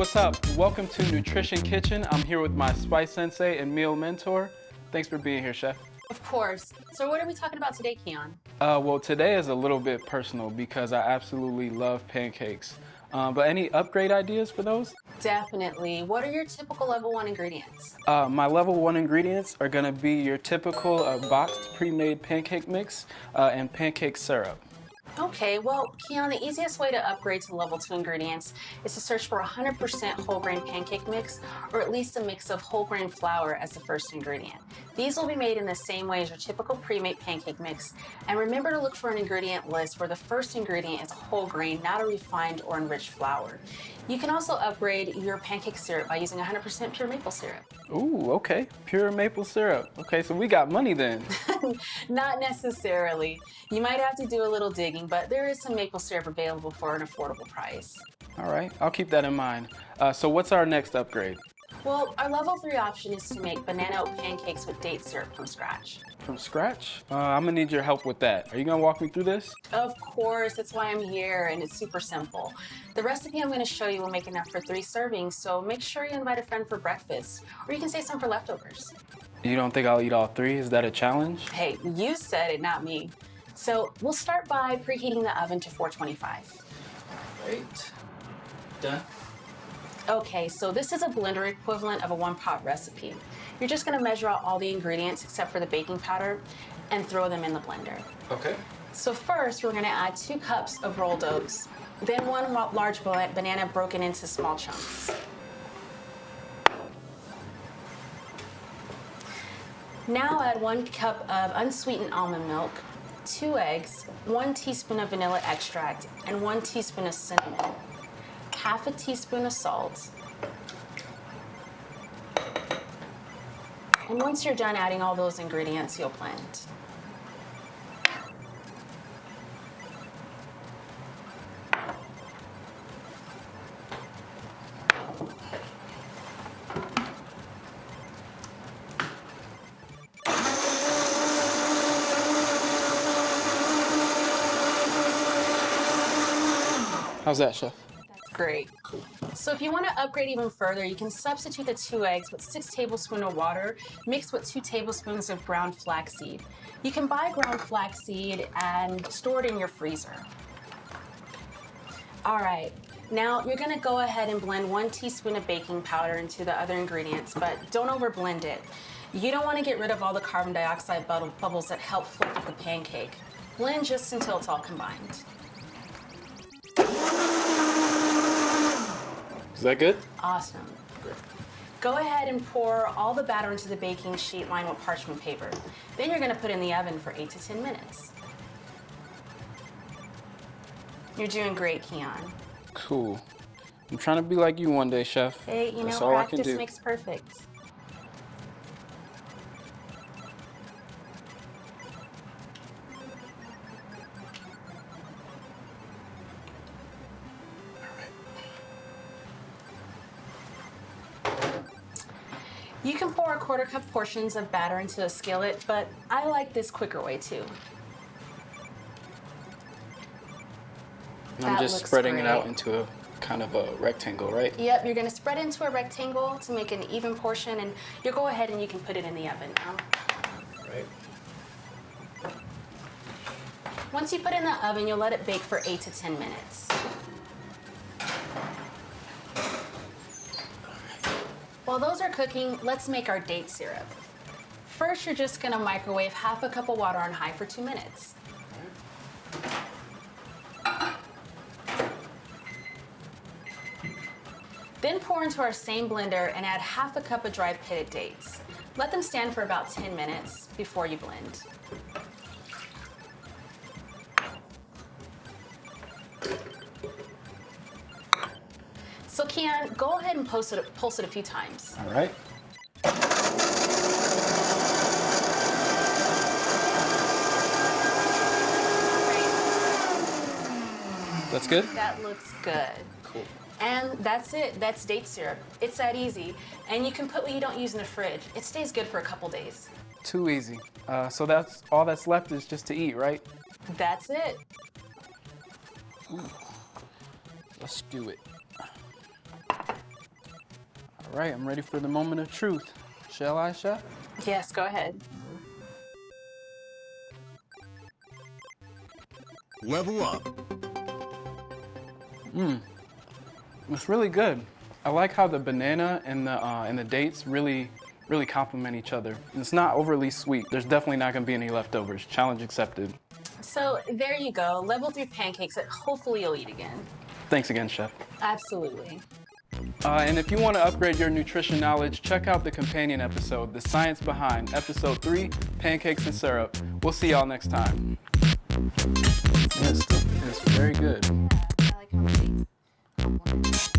what's up? Welcome to Nutrition Kitchen. I'm here with my spice sensei and meal mentor. Thanks for being here, chef. Of course. So what are we talking about today, Keon? Well, today is a little bit personal because I absolutely love pancakes. But any upgrade ideas for those? Definitely. What are your typical level 1 ingredients? My level 1 ingredients are gonna be your typical boxed pre-made pancake mix and pancake syrup. Okay, well, Keon, the easiest way to upgrade to level 2 ingredients is to search for 100% whole grain pancake mix, or at least a mix of whole grain flour as the first ingredient. These will be made in the same way as your typical pre-made pancake mix, and remember to look for an ingredient list where the first ingredient is whole grain, not a refined or enriched flour. You can also upgrade your pancake syrup by using 100% pure maple syrup. Ooh, okay, pure maple syrup. Okay, so we got money then. Not necessarily. You might have to do a little digging, but there is some maple syrup available for an affordable price. All right, I'll keep that in mind. So what's our next upgrade? Well, our level 3 option is to make banana oat pancakes with date syrup from scratch. From scratch? I'm gonna need your help with that. Are you gonna walk me through this? Of course, that's why I'm here, and it's super simple. The recipe I'm going to show you will make enough for 3 servings, so make sure you invite a friend for breakfast, or you can save some for leftovers. You don't think I'll eat all 3? Is that a challenge? Hey, you said it, not me. So we'll start by preheating the oven to 425. Great. Done. Okay, so this is a blender equivalent of a 1-pot recipe. You're just going to measure out all the ingredients except for the baking powder and throw them in the blender. Okay. So first, we're going to add 2 cups of rolled oats, then 1 large banana broken into small chunks. Now add 1 cup of unsweetened almond milk, 2 eggs, 1 teaspoon of vanilla extract, and 1 teaspoon of cinnamon, half a teaspoon of salt. And once you're done adding all those ingredients, you'll blend. How's that, chef? That's great. So if you want to upgrade even further, you can substitute the 2 eggs with 6 tablespoons of water mixed with 2 tablespoons of ground flaxseed. You can buy ground flaxseed and store it in your freezer. All right, now you're going to go ahead and blend 1 teaspoon of baking powder into the other ingredients, but don't overblend it. You don't want to get rid of all the carbon dioxide bubbles that help float up the pancake. Blend just until it's all combined. Is that good? Awesome. Go ahead and pour all the batter into the baking sheet lined with parchment paper. Then you're going to put in the oven for 8 to 10 minutes. You're doing great, Keon. Cool. I'm trying to be like you one day, chef. Hey, you That's know, all I can practice do. makes perfect. You can pour 1/4 cup portions of batter into a skillet, but I like this quicker way too. And I'm That just looks spreading it out great. into a kind of a rectangle, right? Yep, you're gonna spread into a rectangle to make an even portion, and you'll go ahead and you can put it in the oven now. Right. Once you put it in the oven, you'll let it bake for 8 to 10 minutes. While those are cooking, let's make our date syrup. First, you're just gonna microwave half a cup of water on high for 2 minutes. Then pour into our same blender and add half a cup of dried pitted dates. Let them stand for about 10 minutes before you blend. So Keon, go ahead and pulse it a few times. All right. That's good? That looks good. Cool. And that's it. That's date syrup. It's that easy. And you can put what you don't use in the fridge. It stays good for a couple days. Too easy. So that's all that's left is just to eat, right? That's it. Ooh. Let's do it. All right, I'm ready for the moment of truth. Shall I, Chef? Yes, go ahead. Level up. It's really good. I like how the banana and the dates really complement each other. And it's not overly sweet. There's definitely not going to be any leftovers. Challenge accepted. So there you go, level 3 pancakes that hopefully you'll eat again. Thanks again, Chef. Absolutely. And if you want to upgrade your nutrition knowledge, check out the companion episode, The Science Behind, Episode 3, Pancakes and Syrup. We'll see y'all next time. Yes, it's very good. I like how it tastes.